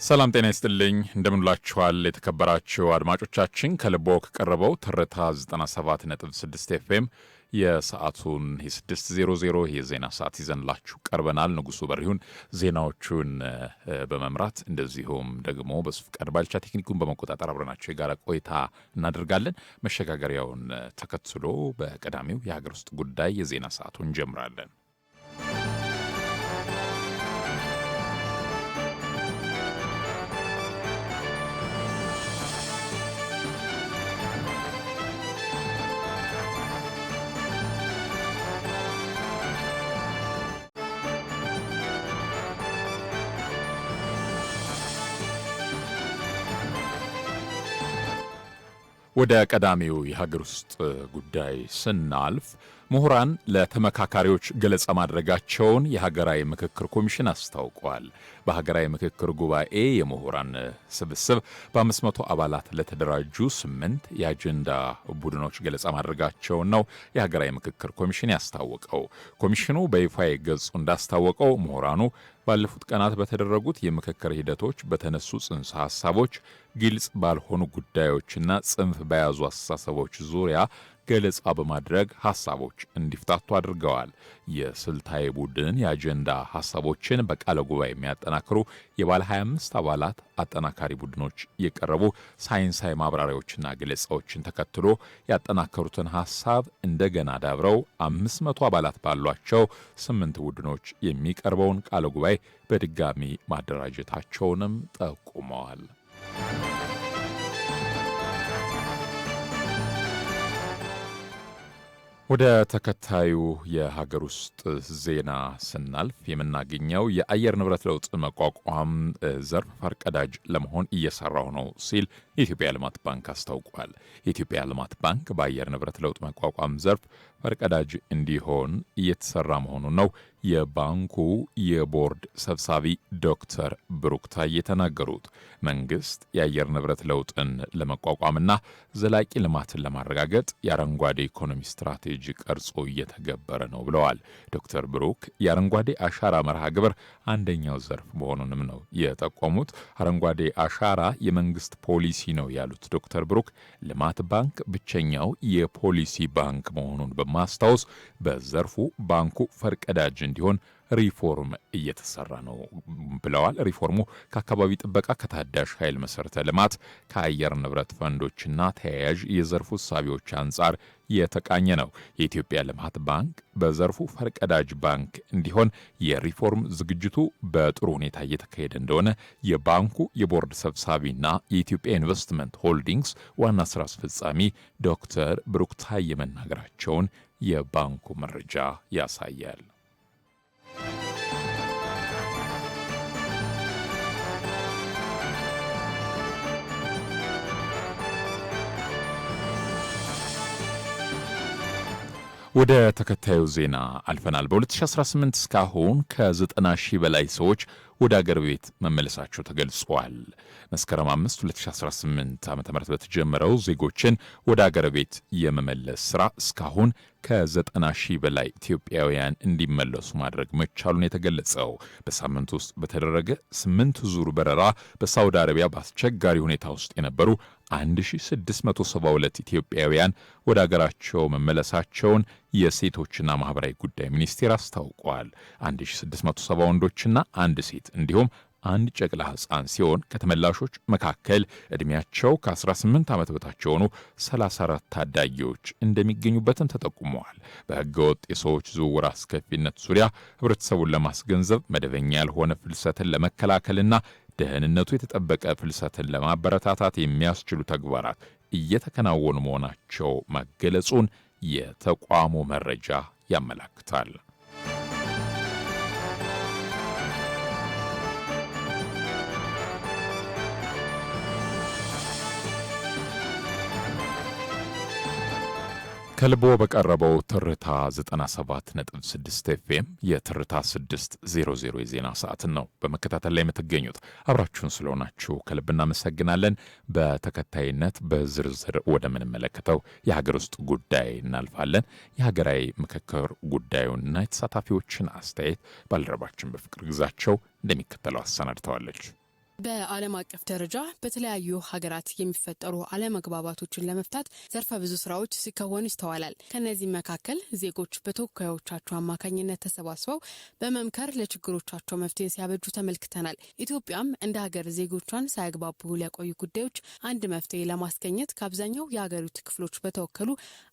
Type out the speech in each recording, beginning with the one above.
ሰላም ጤና ይስጥልኝ እንደምንላችኋል የተከበራችሁ አድማጮቻችን ከልቦ ከቀረበው ትርታ 97.6 ኤፍኤም የሰዓቱን የ6:00 የዜና ሰዓት ይዘንላችሁ ቀርበናል። ንጉሱ በሪሁን ዜናዎቹን በመምራት እንደዚሁም ደግሞ በስፍቃድ ባልቻ ቴክኒኩን በመቆጣጠር አብረናቸው የጋራ ቆይታ እናደርጋለን። መሸጋገሪያውን ተከትሎ በቀዳሚው የሀገር ውስጥ ጉዳይ የዜና ሰዓቱን እንጀምራለን። ወደ ቀዳሚው የሀገር ውስጥ ጉዳይ ስናልፍ ምሁራን ለተመካካሪዎች ገለጻ ማድረጋቸውን የሀገራዊ ምክክር ኮሚሽን አስታውቋል። በሀገራዊ ምክክር ጉባኤ የምሁራን ስብስብ በ500 አባላት ለተደራጁ 8 የአጀንዳ ቡድኖች ገለጻ ማድረጋቸውን ነው የሀገራዊ ምክክር ኮሚሽን ያስታወቀው። ኮሚሽኑ በይፋዊ ገጹ እንዳስታወቀው ምሁራኑ ባለፉት ቀናት በተደረጉት የምክክር ሂደቶች በተነሱ ጽንሰ ሐሳቦች፣ ግልጽ ባልሆኑ ጉዳዮችና ጽንፍ በያዙ አስተሳሰቦች ዙሪያ ገለጻ በማድረግ ሐሳቦች እንዲፍታቱ አድርገዋል። የስልታዊ ቡድን የአጀንዳ ሐሳቦችን በቃለ ጉባኤ የሚያጠናክሩ የባለ 25 አባላት አጠናካሪ ቡድኖች የቀረቡ ሳይንሳዊ ማብራሪያዎችና ገለጻዎችን ተከትሎ ያጠናከሩትን ሐሳብ እንደገና ዳብረው 500 አባላት ባሏቸው 8 ቡድኖች የሚቀርበውን ቃለ ጉባኤ በድጋሚ ማደራጀታቸውንም ጠቁመዋል። ወደ ተከታዩ የሀገር ውስጥ ዜና ስናልፍ የምናገኘው የአየር ንብረት ለውጥ መቋቋም ዘርፍ ፈርቀዳጅ ለመሆን እየሰራው ነው ሲል የኢትዮጵያ ልማት ባንክ አስታውቋል። የኢትዮጵያ ልማት ባንክ በአየር ንብረት ለውጥ መቋቋም ዘርፍ ፈርቀዳጅ እንዲሆን እየተሰራ መሆኑን ነው የባንኩ የቦርድ ሰብሳቢ ዶክተር ብሩክ ታዬ የተናገሩት። መንግስት የአየር ንብረት ለውጥን ለመቋቋምና ዘላቂ ልማትን ለማረጋገጥ የአረንጓዴ ኢኮኖሚ ስትራቴጂ ቀርጾ እየተገበረ ነው ብለዋል። ዶክተር ብሩክ የአረንጓዴ አሻራ መርሃ ግብር አንደኛው ዘርፍ መሆኑንም ነው የጠቆሙት። አረንጓዴ አሻራ የመንግስት ፖሊሲ ነው ያሉት ዶክተር ብሩክ ልማት ባንክ ብቸኛው የፖሊሲ ባንክ መሆኑን በማስታወስ በዘርፉ ባንኩ ፈርቀዳጅ እንዲሆን ሪፎርም እየተሰራ ነው ብለዋል። ሪፎርሙ ከአካባቢ ጥበቃ፣ ከታዳሽ ኃይል መሰረተ ልማት፣ ከአየር ንብረት ፈንዶችና ተያያዥ የዘርፉ እሳቢዎች አንጻር የተቃኘ ነው። የኢትዮጵያ ልማት ባንክ በዘርፉ ፈርቀዳጅ ባንክ እንዲሆን የሪፎርም ዝግጅቱ በጥሩ ሁኔታ እየተካሄደ እንደሆነ የባንኩ የቦርድ ሰብሳቢና የኢትዮጵያ ኢንቨስትመንት ሆልዲንግስ ዋና ስራ አስፈጻሚ ዶክተር ብሩክ ታዬ መናገራቸውን የባንኩ መረጃ ያሳያል። ወደ ተከታዩ ዜና አልፈናል። በ2018 እስካሁን ከ90 ሺህ በላይ ሰዎች ወደ አገር ቤት መመለሳቸው ተገልጿል። መስከረም 5 2018 ዓ.ም በተጀመረው ዜጎችን ወደ አገር ቤት የመመለስ ስራ እስካሁን ከ90 ሺህ በላይ ኢትዮጵያውያን እንዲመለሱ ማድረግ መቻሉን የተገለጸው በሳምንት ውስጥ በተደረገ 8 ዙር በረራ በሳውዲ አረቢያ በአስቸጋሪ ሁኔታ ውስጥ የነበሩ 1672 ኢትዮጵያውያን ወደ አገራቸው መመለሳቸውን የሴቶችና ማህበራዊ ጉዳይ ሚኒስቴር አስታውቋል። 1670 ወንዶችና አንድ ሴት እንዲሁም አንድ ጨቅላ ሕፃን ሲሆን ከተመላሾች መካከል ዕድሜያቸው ከ18 ዓመት በታች የሆኑ 34 ታዳጊዎች እንደሚገኙበትም ተጠቁመዋል። በሕገወጥ የሰዎች ዝውውር አስከፊነት ዙሪያ ህብረተሰቡን ለማስገንዘብ መደበኛ ያልሆነ ፍልሰትን ለመከላከልና ደህንነቱ የተጠበቀ ፍልሰትን ለማበረታታት የሚያስችሉ ተግባራት እየተከናወኑ መሆናቸው መገለጹን የተቋሙ መረጃ ያመለክታል። ከልቦ በቀረበው ትርታ 97.6 ኤፍኤም የትርታ 6:00 የዜና ሰዓትን ነው በመከታተል ላይ የምትገኙት። አብራችሁን ስለሆናችሁ ከልብ እናመሰግናለን። በተከታይነት በዝርዝር ወደምንመለከተው የሀገር ውስጥ ጉዳይ እናልፋለን። የሀገራዊ ምክክር ጉዳዩንና የተሳታፊዎችን አስተያየት ባልደረባችን በፍቅር ግዛቸው እንደሚከተለው አሰናድተዋለች። በዓለም አቀፍ ደረጃ በተለያዩ ሀገራት የሚፈጠሩ አለመግባባቶችን ለመፍታት ዘርፈ ብዙ ስራዎች ሲከወኑ ይስተዋላል። ከነዚህ መካከል ዜጎች በተወካዮቻቸው አማካኝነት ተሰባስበው በመምከር ለችግሮቻቸው መፍትሄ ሲያበጁ ተመልክተናል። ኢትዮጵያም እንደ ሀገር ዜጎቿን ሳያግባቡ ለቆዩ ጉዳዮች አንድ መፍትሄ ለማስገኘት ከአብዛኛው የሀገሪቱ ክፍሎች በተወከሉ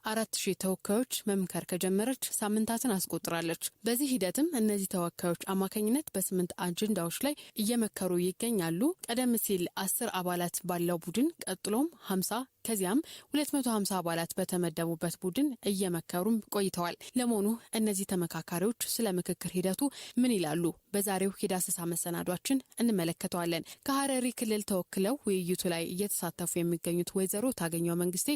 4000 ተወካዮች መምከር ከጀመረች ሳምንታትን አስቆጥራለች። በዚህ ሂደትም እነዚህ ተወካዮች አማካኝነት በ8 አጀንዳዎች ላይ እየመከሩ ይገኛሉ። ቀደም ሲል 10 አባላት ባለው ቡድን ቀጥሎም 50 ከዚያም 250 አባላት በተመደቡበት ቡድን እየመከሩም ቆይተዋል። ለመሆኑ እነዚህ ተመካካሪዎች ስለ ምክክር ሂደቱ ምን ይላሉ? በዛሬው የዳሰሳ መሰናዷችን እንመለከተዋለን። ከሐረሪ ክልል ተወክለው ውይይቱ ላይ እየተሳተፉ የሚገኙት ወይዘሮ ታገኘው መንግስቴ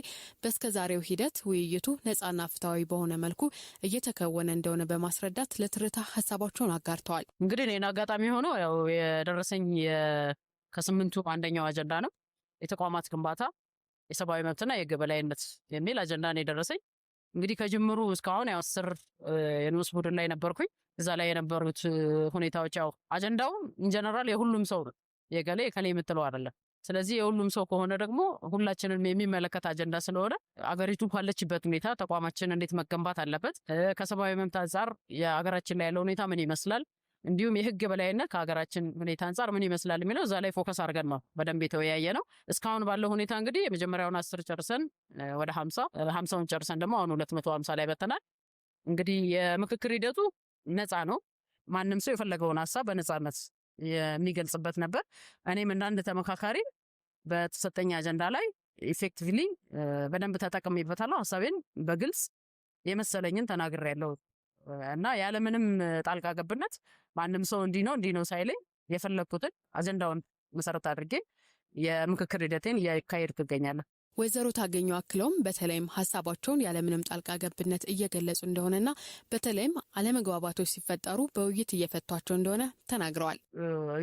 በስከዛሬው ሂደት ውይይቱ ነፃና ፍትሃዊ በሆነ መልኩ እየተከወነ እንደሆነ በማስረዳት ለትርታ ሀሳባቸውን አጋርተዋል። እንግዲህ እኔን አጋጣሚ ሆኖ ያው የደረሰኝ ከ8ቱ አንደኛው አጀንዳ ነው። የተቋማት ግንባታ፣ የሰብአዊ መብትና የህግ የበላይነት የሚል አጀንዳ ነው የደረሰኝ። እንግዲህ ከጅምሩ እስካሁን ያው 10 የንዑስ ቡድን ላይ ነበርኩኝ። እዛ ላይ የነበሩት ሁኔታዎች ያው አጀንዳው ኢንጀነራል የሁሉም ሰው ነው፣ የገሌ የከሌ የምትለው አይደለም። ስለዚህ የሁሉም ሰው ከሆነ ደግሞ ሁላችንም የሚመለከት አጀንዳ ስለሆነ አገሪቱ ባለችበት ሁኔታ ተቋማችን እንዴት መገንባት አለበት፣ ከሰብአዊ መብት አንጻር የሀገራችን ላይ ያለው ሁኔታ ምን ይመስላል፣ እንዲሁም የህግ የበላይነት ከሀገራችን ሁኔታ አንጻር ምን ይመስላል የሚለው እዛ ላይ ፎከስ አድርገን ነው በደንብ የተወያየ ነው። እስካሁን ባለው ሁኔታ እንግዲህ የመጀመሪያውን 10 ጨርሰን ወደ 50ውን ጨርሰን ደግሞ አሁን 250 ላይ በተናል። እንግዲህ የምክክር ሂደቱ ነፃ ነው። ማንም ሰው የፈለገውን ሀሳብ በነፃነት የሚገልጽበት ነበር። እኔም እንዳንድ ተመካካሪ በተሰጠኝ አጀንዳ ላይ ኢፌክቲቭሊ በደንብ ተጠቅሜበታለሁ። ሀሳቤን በግልጽ የመሰለኝን ተናግሬያለሁ እና ያለምንም ጣልቃ ገብነት ማንም ሰው እንዲህ ነው ሳይለኝ የፈለኩትን አጀንዳውን መሰረት አድርጌ የምክክር ሂደቴን እያካሄድኩ እገኛለሁ። ወይዘሮ ታገኘው አክለውም በተለይም ሀሳባቸውን ያለምንም ጣልቃ ገብነት እየገለጹ እንደሆነና በተለይም አለመግባባቶች ሲፈጠሩ በውይይት እየፈቷቸው እንደሆነ ተናግረዋል።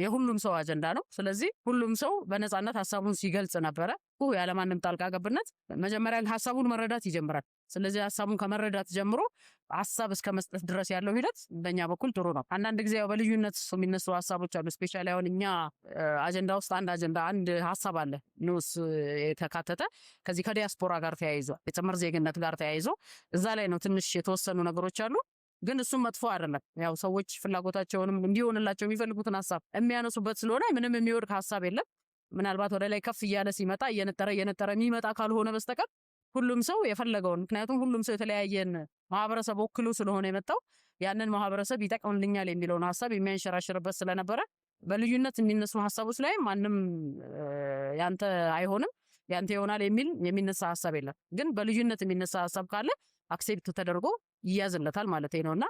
የሁሉም ሰው አጀንዳ ነው። ስለዚህ ሁሉም ሰው በነፃነት ሀሳቡን ሲገልጽ ነበረ። ያለማንም ጣልቃ ገብነት መጀመሪያ ሀሳቡን መረዳት ይጀምራል። ስለዚህ ሀሳቡን ከመረዳት ጀምሮ ሀሳብ እስከ መስጠት ድረስ ያለው ሂደት በእኛ በኩል ጥሩ ነው። አንዳንድ ጊዜ በልዩነት የሚነሱ ሀሳቦች አሉ። ስፔሻሊ አሁን እኛ አጀንዳ ውስጥ አንድ ሀሳብ አለ ንዑስ የተካተተ ከዚህ ከዲያስፖራ ጋር ተያይዞ የጥምር ዜግነት ጋር ተያይዞ እዛ ላይ ነው ትንሽ የተወሰኑ ነገሮች አሉ። ግን እሱም መጥፎ አይደለም። ያው ሰዎች ፍላጎታቸውንም እንዲሆንላቸው የሚፈልጉትን ሀሳብ የሚያነሱበት ስለሆነ ምንም የሚወድቅ ሀሳብ የለም። ምናልባት ወደ ላይ ከፍ እያለ ሲመጣ እየነጠረ የሚመጣ ካልሆነ በስተቀር ሁሉም ሰው የፈለገውን፣ ምክንያቱም ሁሉም ሰው የተለያየን ማህበረሰብ ወክሎ ስለሆነ የመጣው ያንን ማህበረሰብ ይጠቅምልኛል የሚለውን ሀሳብ የሚያንሸራሽርበት ስለነበረ በልዩነት የሚነሱ ሀሳቦች ላይ ማንም ያንተ አይሆንም ያንተ ይሆናል የሚነሳ ሀሳብ የለም። ግን በልዩነት የሚነሳ ሀሳብ ካለ አክሴፕት ተደርጎ ይያዝለታል ማለት ነውና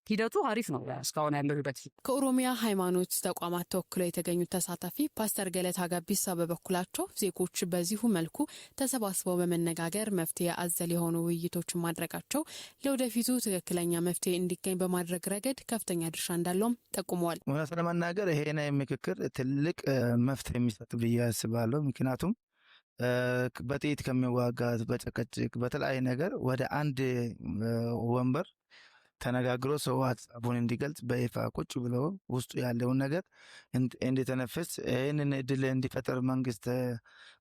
ሂደቱ አሪፍ ነው። እስካሁን ያለው ሂደት ከኦሮሚያ ሃይማኖት ተቋማት ተወክለው የተገኙት ተሳታፊ ፓስተር ገለታ ጋቢሳ በበኩላቸው ዜጎች በዚሁ መልኩ ተሰባስበው በመነጋገር መፍትሄ አዘል የሆኑ ውይይቶችን ማድረጋቸው ለወደፊቱ ትክክለኛ መፍትሄ እንዲገኝ በማድረግ ረገድ ከፍተኛ ድርሻ እንዳለውም ጠቁመዋል። እውነት ለመናገር ይሄ ምክክር ትልቅ መፍትሄ የሚሰጥ ብዬ አስባለሁ። ምክንያቱም በጥይት ከሚዋጋት በጭቅጭቅ በተለያየ ነገር ወደ አንድ ወንበር ተነጋግሮ ሰው ሀሳቡን እንዲገልጽ በይፋ ቁጭ ብሎ ውስጡ ያለውን ነገር እንዲተነፍስ ይህንን እድል እንዲፈጠር መንግስት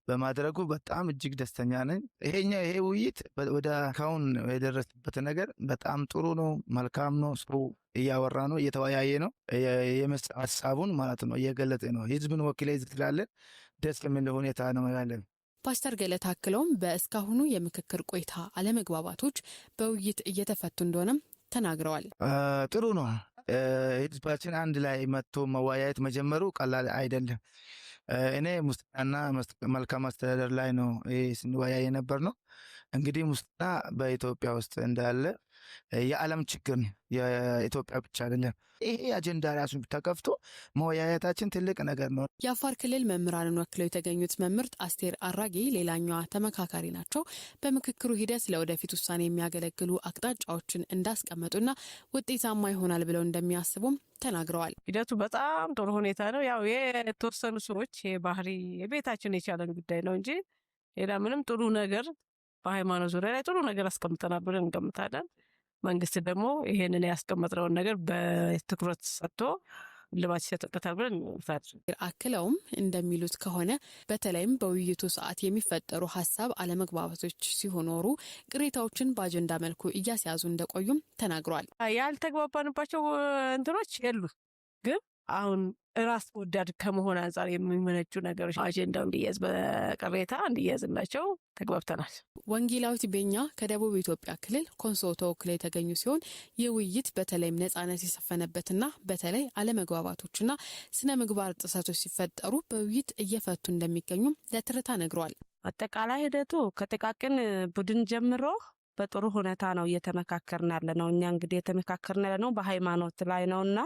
በማድረጉ በጣም እጅግ ደስተኛ ነኝ። ይሄ ውይይት ወደ ካሁን የደረሰበት ነገር በጣም ጥሩ ነው፣ መልካም ነው። ሰው እያወራ ነው፣ እየተወያየ ነው፣ ሀሳቡን ማለት ነው እየገለጠ ነው። ህዝብን ወክሌ ስላለን ደስ የሚል ሁኔታ ነው ያለን። ፓስተር ገለታ አክለውም በእስካሁኑ የምክክር ቆይታ አለመግባባቶች በውይይት እየተፈቱ እንደሆነም ተናግረዋል። ጥሩ ነው። ህዝባችን አንድ ላይ መጥቶ መወያየት መጀመሩ ቀላል አይደለም። እኔ ሙስናና መልካም አስተዳደር ላይ ነው ስንወያይ ነበር ነው። እንግዲህ ሙስና በኢትዮጵያ ውስጥ እንዳለ የዓለም ችግር ነው፣ የኢትዮጵያ ብቻ አይደለም። ይሄ አጀንዳ ራሱ ተከፍቶ መወያየታችን ትልቅ ነገር ነው። የአፋር ክልል መምህራንን ወክለው የተገኙት መምህርት አስቴር አራጌ ሌላኛዋ ተመካካሪ ናቸው። በምክክሩ ሂደት ለወደፊት ውሳኔ የሚያገለግሉ አቅጣጫዎችን እንዳስቀመጡና ውጤታማ ይሆናል ብለው እንደሚያስቡም ተናግረዋል። ሂደቱ በጣም ጥሩ ሁኔታ ነው። ያው የተወሰኑ ሰዎች የባህሪ የቤታችን የቻለን ጉዳይ ነው እንጂ ሌላ ምንም ጥሩ ነገር በሃይማኖት ዙሪያ ላይ ጥሩ ነገር አስቀምጠናል ብለን እንገምታለን። መንግስት ደግሞ ይሄንን ያስቀመጥነውን ነገር በትኩረት ሰጥቶ ልባት ይሰጥበታል ብለን እንፈራለን። አክለውም እንደሚሉት ከሆነ በተለይም በውይይቱ ሰዓት የሚፈጠሩ ሀሳብ አለመግባባቶች ሲኖሩ ቅሬታዎችን በአጀንዳ መልኩ እያስያዙ እንደቆዩም ተናግሯል። ያልተግባባንባቸው እንትኖች የሉ ግን አሁን ራስ ወዳድ ከመሆን አንጻር የሚመነጩ ነገሮች አጀንዳው እንዲያዝ በቅሬታ እንዲያዝላቸው ተግባብተናል። ወንጌላዊት ቤኛ ከደቡብ ኢትዮጵያ ክልል ኮንሶ ተወክለው የተገኙ ሲሆን የውይይት በተለይም ነጻነት የሰፈነበትና በተለይ አለመግባባቶችና ስነ ምግባር ጥሰቶች ሲፈጠሩ በውይይት እየፈቱ እንደሚገኙም ለትርታ ነግሯል። አጠቃላይ ሂደቱ ከጥቃቅን ቡድን ጀምሮ በጥሩ ሁኔታ ነው እየተመካከርን ያለ ነው። እኛ እንግዲህ የተመካከርን ያለ ነው በሃይማኖት ላይ ነውና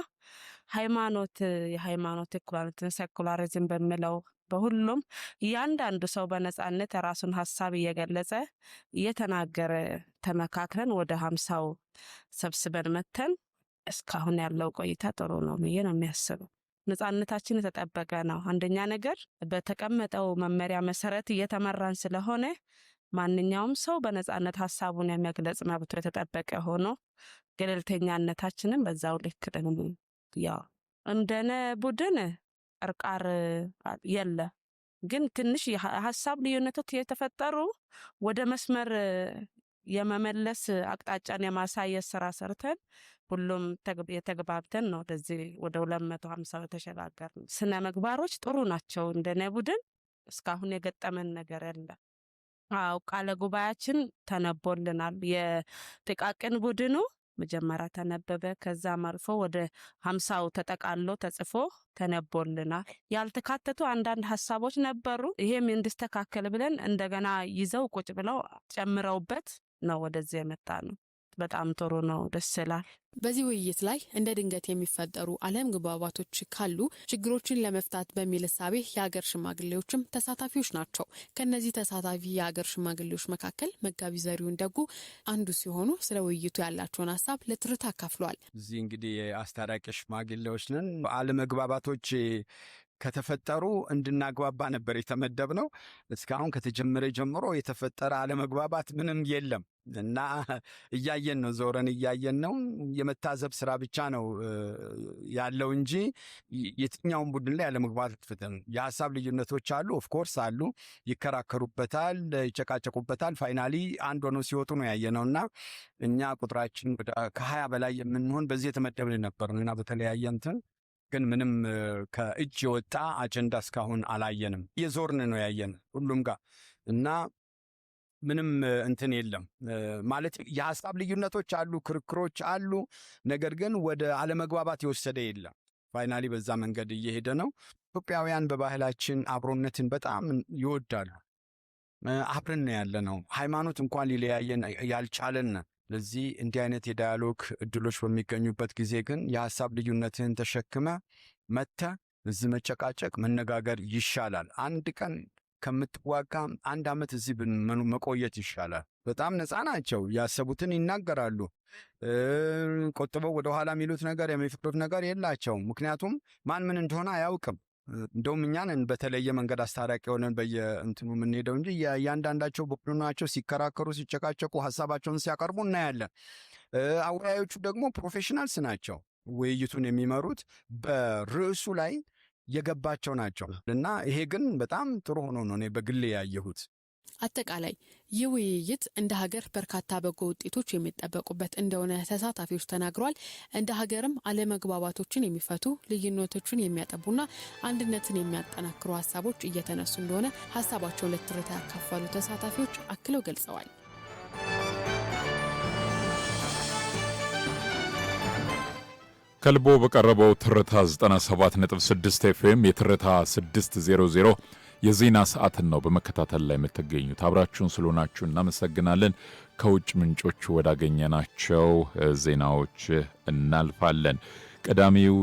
የሃይማኖት ኢኩዋሊቲን ሴኩላሪዝም በሚለው በሁሉም እያንዳንዱ ሰው በነጻነት የራሱን ሀሳብ እየገለጸ እየተናገረ ተመካክረን ወደ 50 ሰብስበን መተን እስካሁን ያለው ቆይታ ጥሩ ነው ብዬ ነው የሚያስበው። ነጻነታችን የተጠበቀ ነው። አንደኛ ነገር በተቀመጠው መመሪያ መሰረት እየተመራን ስለሆነ ማንኛውም ሰው በነጻነት ሀሳቡን የሚያግለጽ መብቱ የተጠበቀ ሆኖ ገለልተኛነታችንን በዛው ልክ ደግሞ ያው እንደነ ቡድን እርቃር የለ ግን ትንሽ የሀሳብ ልዩነቶች የተፈጠሩ ወደ መስመር የመመለስ አቅጣጫን የማሳየት ስራ ሰርተን ሁሉም የተግባብተን ነው ወደዚህ ወደ 250 ተሸጋገር። ስነ ምግባሮች ጥሩ ናቸው። እንደነ ቡድን እስካሁን የገጠመን ነገር የለም። ቃለ ጉባኤያችን ተነቦልናል። የጥቃቅን ቡድኑ መጀመሪያ ተነበበ። ከዛም አልፎ ወደ 50 ተጠቃሎ ተጽፎ ተነቦልናል። ያልተካተቱ አንዳንድ ሀሳቦች ነበሩ። ይሄም እንዲስተካከል ብለን እንደገና ይዘው ቁጭ ብለው ጨምረውበት ነው ወደዚህ የመጣ ነው። በጣም ጥሩ ነው። ደስ ይላል። በዚህ ውይይት ላይ እንደ ድንገት የሚፈጠሩ አለመግባባቶች ካሉ ችግሮችን ለመፍታት በሚል እሳቤ የሀገር ሽማግሌዎችም ተሳታፊዎች ናቸው። ከነዚህ ተሳታፊ የሀገር ሽማግሌዎች መካከል መጋቢ ዘሪሁን ደጉ አንዱ ሲሆኑ ስለ ውይይቱ ያላቸውን ሀሳብ ለትርታ አካፍለዋል። እዚህ እንግዲህ አስታራቂ ሽማግሌዎች ነን። አለመግባባቶች ከተፈጠሩ እንድናግባባ ነበር የተመደብነው። እስካሁን ከተጀመረ ጀምሮ የተፈጠረ አለመግባባት ምንም የለም እና እያየን ነው፣ ዞረን እያየን ነው። የመታዘብ ስራ ብቻ ነው ያለው እንጂ የትኛውን ቡድን ላይ አለመግባባት ፍትም የሀሳብ ልዩነቶች አሉ። ኦፍኮርስ አሉ፣ ይከራከሩበታል፣ ይጨቃጨቁበታል። ፋይናሊ አንድ ሆነው ሲወጡ ነው ያየነውና እኛ ቁጥራችን ከ20 በላይ የምንሆን በዚህ የተመደብን ነበር እና በተለያየ እንትን ግን ምንም ከእጅ የወጣ አጀንዳ እስካሁን አላየንም። የዞርን ነው ያየን ሁሉም ጋር እና ምንም እንትን የለም ማለት የሀሳብ ልዩነቶች አሉ፣ ክርክሮች አሉ። ነገር ግን ወደ አለመግባባት የወሰደ የለም። ፋይናሊ በዛ መንገድ እየሄደ ነው። ኢትዮጵያውያን በባህላችን አብሮነትን በጣም ይወዳሉ። አብረን ያለ ነው። ሃይማኖት እንኳን ሊለያየን ያልቻለን። ለዚህ እንዲህ አይነት የዳያሎግ እድሎች በሚገኙበት ጊዜ ግን የሀሳብ ልዩነትን ተሸክመ መተ እዚህ መጨቃጨቅ መነጋገር ይሻላል። አንድ ቀን ከምትዋጋ 1 ዓመት እዚህ መቆየት ይሻላል። በጣም ነፃ ናቸው። ያሰቡትን ይናገራሉ። ቆጥበው ወደኋላ የሚሉት ነገር የሚፈቅዱት ነገር የላቸውም። ምክንያቱም ማን ምን እንደሆነ አያውቅም። እንደውም እኛን በተለየ መንገድ አስታራቂ ሆነን በየእንትኑ የምንሄደው እንጂ እያንዳንዳቸው ቡድናቸው ሲከራከሩ፣ ሲጨቃጨቁ፣ ሀሳባቸውን ሲያቀርቡ እናያለን። አወያዮቹ ደግሞ ፕሮፌሽናልስ ናቸው። ውይይቱን የሚመሩት በርዕሱ ላይ የገባቸው ናቸው እና ይሄ ግን በጣም ጥሩ ሆኖ ነው እኔ በግሌ ያየሁት። አጠቃላይ ይህ ውይይት እንደ ሀገር በርካታ በጎ ውጤቶች የሚጠበቁበት እንደሆነ ተሳታፊዎች ተናግረዋል። እንደ ሀገርም አለመግባባቶችን የሚፈቱ ልዩነቶችን የሚያጠቡና አንድነትን የሚያጠናክሩ ሀሳቦች እየተነሱ እንደሆነ ሀሳባቸው ለትርታ ያካፈሉ ተሳታፊዎች አክለው ገልጸዋል። ከልቦ በቀረበው ትርታ 97.6 ኤፍኤም የትርታ 600 የዜና ሰዓትን ነው በመከታተል ላይ የምትገኙት። አብራችሁን ስለሆናችሁ እናመሰግናለን። ከውጭ ምንጮች ወዳገኘናቸው ዜናዎች እናልፋለን። ቀዳሚው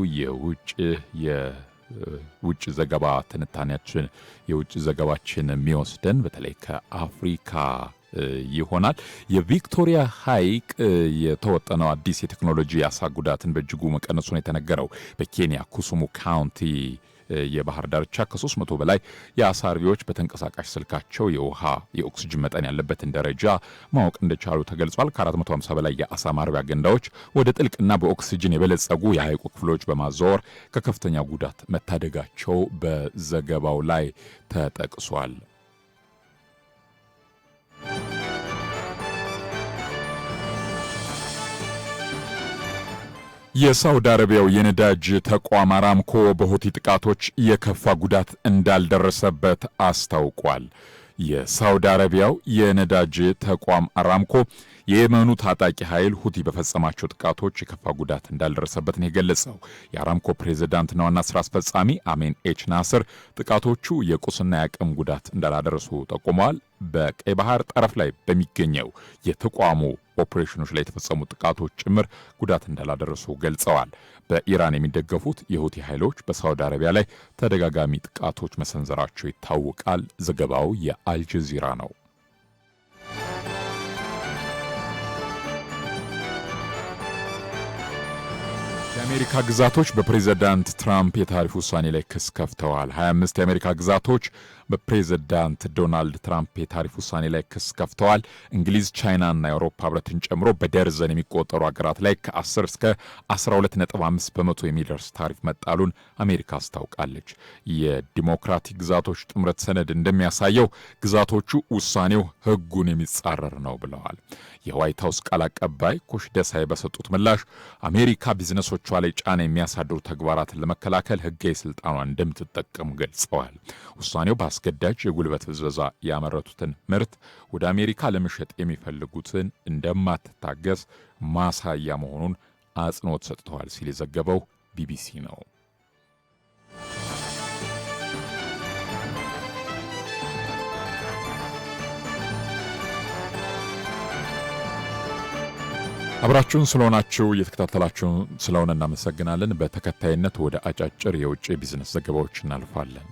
የውጭ ዘገባ ትንታኔያችን የውጭ ዘገባችን የሚወስደን በተለይ ከአፍሪካ ይሆናል። የቪክቶሪያ ሐይቅ የተወጠነው አዲስ የቴክኖሎጂ አሳ ጉዳትን በእጅጉ መቀነሱን የተነገረው በኬንያ ኩሱሙ ካውንቲ የባህር ዳርቻ ከ300 በላይ የአሳ አርቢዎች በተንቀሳቃሽ ስልካቸው የኦክሲጅን መጠን ያለበትን ደረጃ ማወቅ እንደቻሉ ተገልጿል። ከ450 በላይ የአሳ ማርቢያ ገንዳዎች ወደ ጥልቅና በኦክሲጅን የበለጸጉ የሐይቁ ክፍሎች በማዛወር ከከፍተኛ ጉዳት መታደጋቸው በዘገባው ላይ ተጠቅሷል። የሳውዲ አረቢያው የነዳጅ ተቋም አራምኮ በሁቲ ጥቃቶች የከፋ ጉዳት እንዳልደረሰበት አስታውቋል። የሳውዲ አረቢያው የነዳጅ ተቋም አራምኮ የየመኑ ታጣቂ ኃይል ሁቲ በፈጸማቸው ጥቃቶች የከፋ ጉዳት እንዳልደረሰበት ነው የገለጸው። የአራምኮ ፕሬዝዳንትና ዋና ስራ አስፈጻሚ አሜን ኤች ናስር ጥቃቶቹ የቁስና የአቅም ጉዳት እንዳላደረሱ ጠቁመዋል። በቀይ ባህር ጠረፍ ላይ በሚገኘው የተቋሙ ኦፕሬሽኖች ላይ የተፈጸሙ ጥቃቶች ጭምር ጉዳት እንዳላደረሱ ገልጸዋል። በኢራን የሚደገፉት የሁቲ ኃይሎች በሳውዲ አረቢያ ላይ ተደጋጋሚ ጥቃቶች መሰንዘራቸው ይታወቃል። ዘገባው የአልጀዚራ ነው። የአሜሪካ ግዛቶች በፕሬዝዳንት ትራምፕ የታሪፍ ውሳኔ ላይ ክስ ከፍተዋል። 25 የአሜሪካ ግዛቶች በፕሬዝዳንት ዶናልድ ትራምፕ የታሪፍ ውሳኔ ላይ ክስ ከፍተዋል። እንግሊዝ፣ ቻይናና የአውሮፓ ህብረትን ጨምሮ በደርዘን የሚቆጠሩ ሀገራት ላይ ከ10 እስከ 12.5 በመቶ የሚደርስ ታሪፍ መጣሉን አሜሪካ አስታውቃለች። የዲሞክራቲክ ግዛቶች ጥምረት ሰነድ እንደሚያሳየው ግዛቶቹ ውሳኔው ህጉን የሚጻረር ነው ብለዋል። የዋይት ሀውስ ቃል አቀባይ ኮሽ ደሳይ በሰጡት ምላሽ አሜሪካ ቢዝነሶቿ ላይ ጫና የሚያሳድሩ ተግባራትን ለመከላከል ህጋዊ ስልጣኗን እንደምትጠቀም ገልጸዋል። ውሳኔው በአስገዳጅ የጉልበት ብዝበዛ ያመረቱትን ምርት ወደ አሜሪካ ለመሸጥ የሚፈልጉትን እንደማትታገስ ማሳያ መሆኑን አጽንኦት ሰጥተዋል ሲል የዘገበው ቢቢሲ ነው። አብራችሁን ስለሆናችሁ እየተከታተላችሁን ስለሆነ እናመሰግናለን። በተከታይነት ወደ አጫጭር የውጭ ቢዝነስ ዘገባዎች እናልፋለን።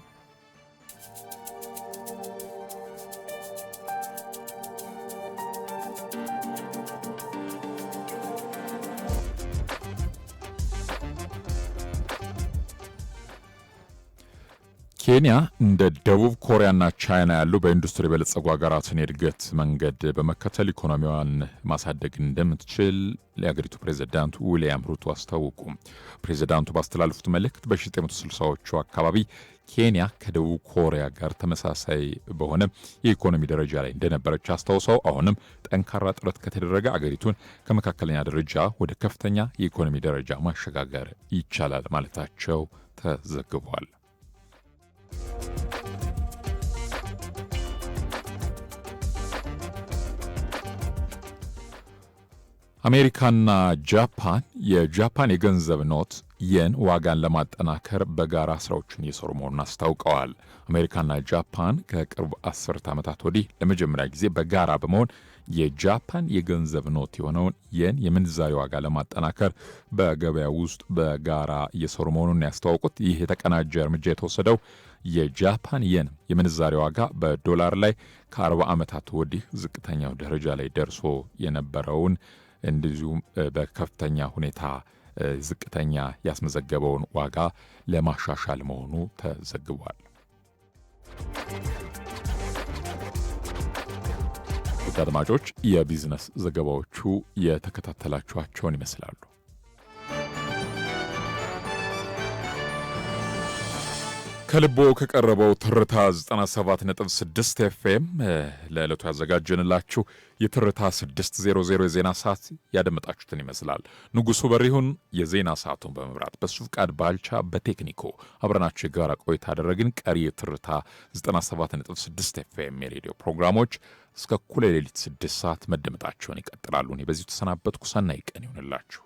ኬንያ እንደ ደቡብ ኮሪያና ቻይና ያሉ በኢንዱስትሪ የበለጸጉ ሀገራትን የእድገት መንገድ በመከተል ኢኮኖሚዋን ማሳደግ እንደምትችል የአገሪቱ ፕሬዝዳንት ዊልያም ሩቶ አስታወቁ። ፕሬዝዳንቱ ባስተላለፉት መልእክት በ1960ዎቹ አካባቢ ኬንያ ከደቡብ ኮሪያ ጋር ተመሳሳይ በሆነ የኢኮኖሚ ደረጃ ላይ እንደነበረች አስታውሰው አሁንም ጠንካራ ጥረት ከተደረገ አገሪቱን ከመካከለኛ ደረጃ ወደ ከፍተኛ የኢኮኖሚ ደረጃ ማሸጋገር ይቻላል ማለታቸው ተዘግቧል። አሜሪካና ጃፓን የጃፓን የገንዘብ ኖት የን ዋጋን ለማጠናከር በጋራ ስራዎችን እየሰሩ መሆኑን አስታውቀዋል። አሜሪካና ጃፓን ከቅርብ 10 ዓመታት ወዲህ ለመጀመሪያ ጊዜ በጋራ በመሆን የጃፓን የገንዘብ ኖት የሆነውን የን የምንዛሪ ዋጋ ለማጠናከር በገበያ ውስጥ በጋራ እየሰሩ መሆኑን ያስተዋወቁት ይህ የተቀናጀ እርምጃ የተወሰደው የጃፓን የን የምንዛሪ ዋጋ በዶላር ላይ ከ40 ዓመታት ወዲህ ዝቅተኛው ደረጃ ላይ ደርሶ የነበረውን እንደዚሁም በከፍተኛ ሁኔታ ዝቅተኛ ያስመዘገበውን ዋጋ ለማሻሻል መሆኑ ተዘግቧል። ውድ አድማጮች የቢዝነስ ዘገባዎቹ የተከታተላችኋቸውን ይመስላሉ። ከልቦ ከቀረበው ትርታ 97.6 ኤፍኤም ለዕለቱ ያዘጋጀንላችሁ የትርታ 600 የዜና ሰዓት ያደመጣችሁትን ይመስላል። ንጉሱ በሪሁን የዜና ሰዓቱን በመምራት በሱ ፍቃድ ባልቻ በቴክኒኮ አብረናችሁ የጋራ ቆይታ አደረግን። ቀሪ የትርታ 97.6 ኤፍኤም የሬዲዮ ፕሮግራሞች እስከ እኩለ ሌሊት 6 ሰዓት መደመጣቸውን ይቀጥላሉ። እኔ በዚሁ ተሰናበትኩ። ሰናይ ቀን ይሁንላችሁ።